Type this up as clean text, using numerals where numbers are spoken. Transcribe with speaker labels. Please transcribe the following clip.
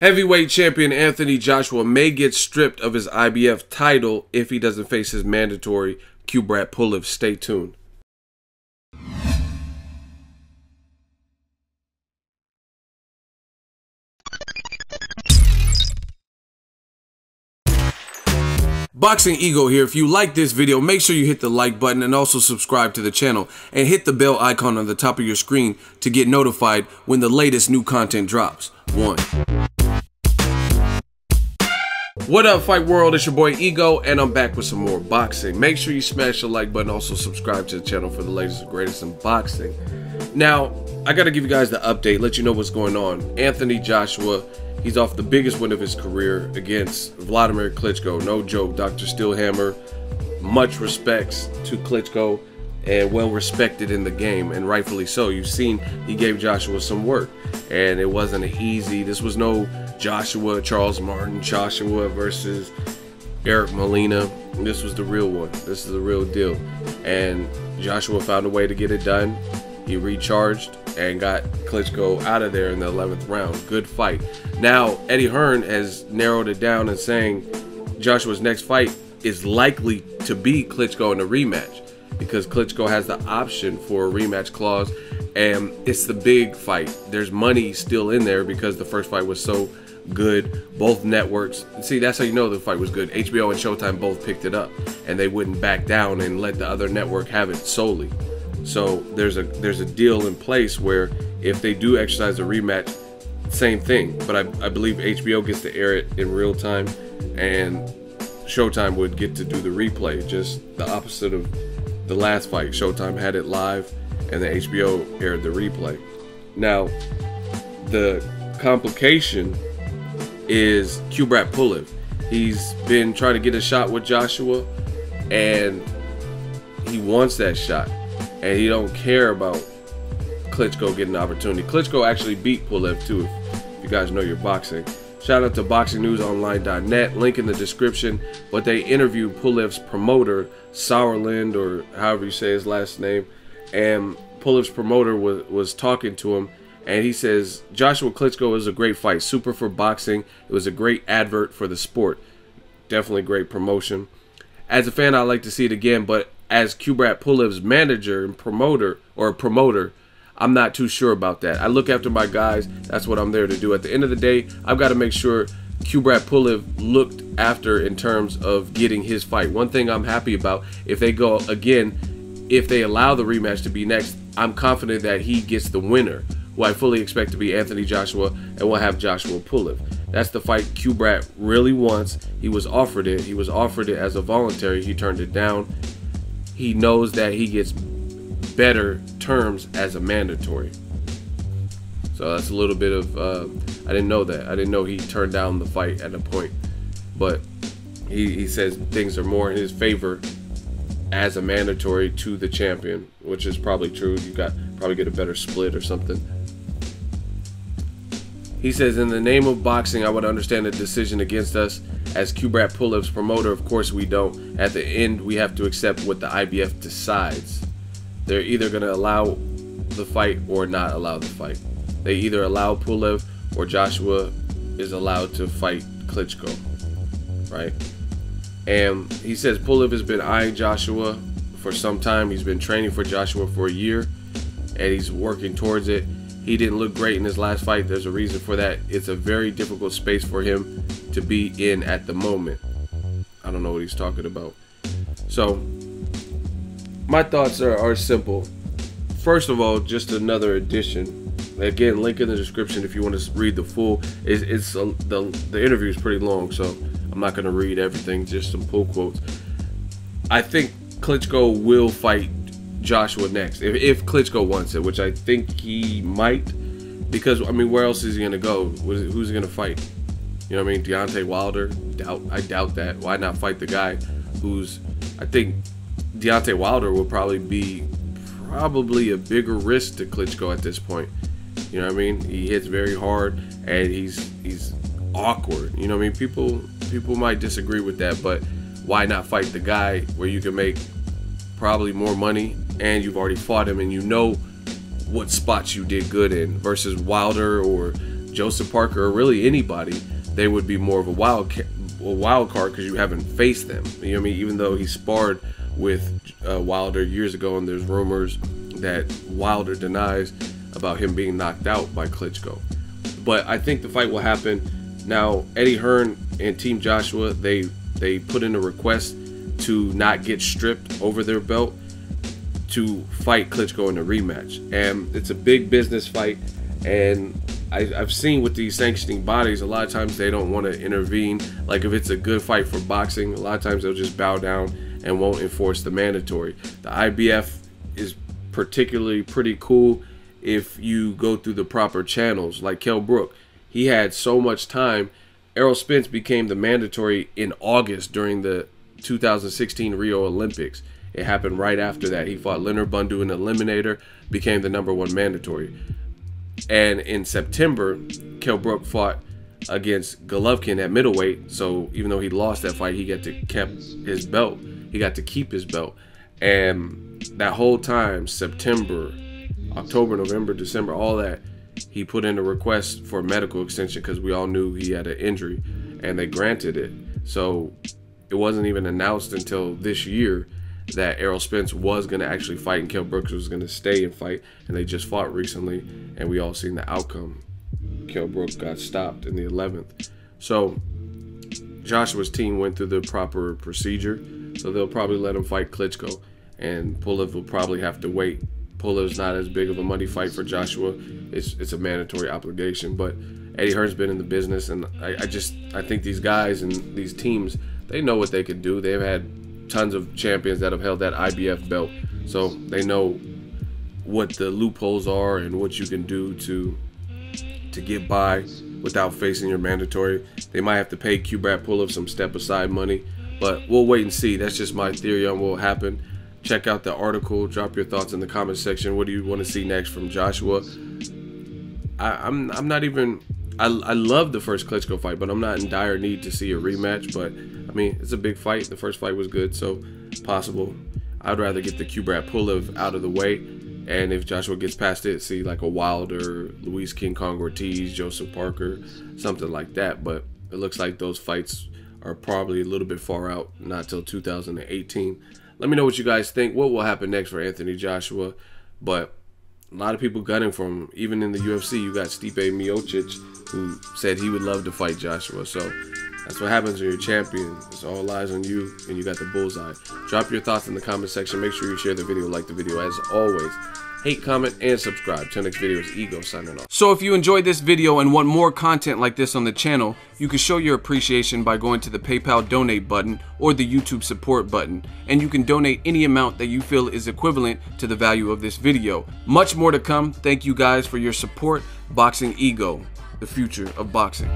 Speaker 1: Heavyweight champion Anthony Joshua may get stripped of his IBF title if he doesn't face his mandatory Kubrat Pulev. Stay tuned. Boxingego here. If you like this video, make sure you hit the like button and also subscribe to the channel and hit the bell icon on the top of your screen to get notified when the latest new content drops. What up, fight world? It's your boy Ego, and I'm back with some more boxing. Make sure you smash the like button, also subscribe to the channel for the latest and greatest in boxing. Now, I gotta give you guys the update, let you know what's going on. Anthony Joshua, he's off the biggest win of his career against Wladimir Klitschko. No joke, Dr. Steelhammer. Much respects to Klitschko and well respected in the game, and rightfully so. You've seen he gave Joshua some work, and it wasn't easy. This was no Joshua, Charles Martin, Joshua versus Eric Molina. This was the real one. This is the real deal. And Joshua found a way to get it done. He recharged and got Klitschko out of there in the 11th round. Good fight. Now, Eddie Hearn has narrowed it down and saying Joshua's next fight is likely to be Klitschko in a rematch, because Klitschko has the option for a rematch clause, and it's the big fight. There's money still in there because the first fight was so good. Both networks, see, that's how you know the fight was good. HBO and Showtime both picked it up, and they wouldn't back down and let the other network have it solely. So there's a deal in place where if they do exercise a rematch, same thing. But I believe HBO gets to air it in real time, and Showtime would get to do the replay, just the opposite of the last fight. Showtime had it live, and the HBO aired the replay. Now, the complication is Kubrat Pulev. He's been trying to get a shot with Joshua, and he wants that shot, and he don't care about Klitschko getting the opportunity. Klitschko actually beat Pulev too, if you guys know your boxing. Shout out to boxingnewsonline.net, link in the description. But they interviewed Pulev's promoter, Sauerland, or however you say his last name, and Pulev's promoter was talking to him, and he says Joshua Klitschko was a great fight, super for boxing. It was a great advert for the sport, definitely great promotion. As a fan, I'd like to see it again, but as Kubrat Pulev's manager and promoter, I'm not too sure about that. I look after my guys. That's what I'm there to do. At the end of the day, I've got to make sure Kubrat Pulev looked after in terms of getting his fight. One thing I'm happy about, if they go again, if they allow the rematch to be next, I'm confident that he gets the winner, who I fully expect to be Anthony Joshua, and we'll have Joshua Pulev. That's the fight Kubrat really wants. He was offered it. He was offered it as a voluntary. He turned it down. He knows that he gets better terms as a mandatory. So that's a little bit of, I didn't know that. I didn't know he turned down the fight at a point. But he says things are more in his favor as a mandatory to the champion, which is probably true. You probably get a better split or something. He says, in the name of boxing, I would understand the decision against us. As Kubrat Pulev's promoter, of course we don't. At the end, we have to accept what the IBF decides. They're either going to allow the fight or not allow the fight. They either allow Pulev or Joshua is allowed to fight Klitschko, right? And he says Pulev has been eyeing Joshua for some time. He's been training for Joshua for a year, and he's working towards it. He didn't look great in his last fight. There's a reason for that. It's a very difficult space for him to be in at the moment. I don't know what he's talking about. So my thoughts are simple. First of all, just another addition. Again, link in the description if you want to read the full. The interview is pretty long, so I'm not going to read everything, just some pull quotes. I think Klitschko will fight Joshua next, if Klitschko wants it, which I think he might, because I mean, where else is he going to go? Who's he going to fight? You know what I mean? Deontay Wilder? I doubt that. Why not fight the guy who's, I think Deontay Wilder will probably be a bigger risk to Klitschko at this point. You know what I mean? He hits very hard, and he's awkward. You know what I mean? People might disagree with that, but why not fight the guy where you can make probably more money, and you've already fought him, and you know what spots you did good in, versus Wilder or Joseph Parker or really anybody, they would be more of a wild card because you haven't faced them. You know what I mean? Even though he sparred with Wilder years ago, and there's rumors that Wilder denies about him being knocked out by Klitschko. But I think the fight will happen. Now, Eddie Hearn and Team Joshua, they put in a request to not get stripped over their belt to fight Klitschko in a rematch. And it's a big business fight, and I've seen with these sanctioning bodies, a lot of times they don't want to intervene. Like if it's a good fight for boxing, a lot of times they'll just bow down and won't enforce the mandatory. The IBF is particularly pretty cool if you go through the proper channels. Like Kell Brook, he had so much time. Errol Spence became the mandatory in August during the 2016 Rio Olympics. It happened right after that. He fought Leonard Bundu in the Eliminator, became the #1 mandatory. And in September, Kell Brook fought against Golovkin at middleweight. So even though he lost that fight, he got to keep his belt. He got to keep his belt. And that whole time, September, October, November, December, all that, he put in a request for a medical extension because we all knew he had an injury, and they granted it. So it wasn't even announced until this year that Errol Spence was going to actually fight and Kell Brook was going to stay and fight, and they just fought recently, and we all seen the outcome. Kell Brook got stopped in the 11th. So Joshua's team went through the proper procedure, so they'll probably let him fight Klitschko, and Pulev will probably have to wait. Pulev's not as big of a money fight for Joshua. It's a mandatory obligation, but Eddie Hearn's been in the business, and I think these guys and these teams, they know what they can do. They've had tons of champions that have held that IBF belt, so they know what the loopholes are and what you can do to get by without facing your mandatory. They might have to pay Kubrat Pulev some step aside money, but we'll wait and see. That's just my theory on what will happen. Check out the article. Drop your thoughts in the comment section. What do you want to see next from Joshua? I'm not even. I love the first Klitschko fight, but I'm not in dire need to see a rematch. But I mean, it's a big fight. The first fight was good, so possible. I'd rather get the Kubrat Pulev out of the way, and if Joshua gets past it, see like a Wilder, Luis King Kong Ortiz, Joseph Parker, something like that. But it looks like those fights are probably a little bit far out, not till 2018. Let me know what you guys think. What will happen next for Anthony Joshua? But a lot of people gunning for him. Even in the UFC, you got Stipe Miocic, who said he would love to fight Joshua. So that's what happens when you're a champion. It's all eyes on you, and you got the bullseye. Drop your thoughts in the comment section. Make sure you share the video, like the video. As always, hate, comment, and subscribe. Till next video, is Ego signing off. So if you enjoyed this video and want more content like this on the channel, you can show your appreciation by going to the PayPal donate button or the YouTube support button, and you can donate any amount that you feel is equivalent to the value of this video. Much more to come. Thank you guys for your support. Boxingego, the future of boxing.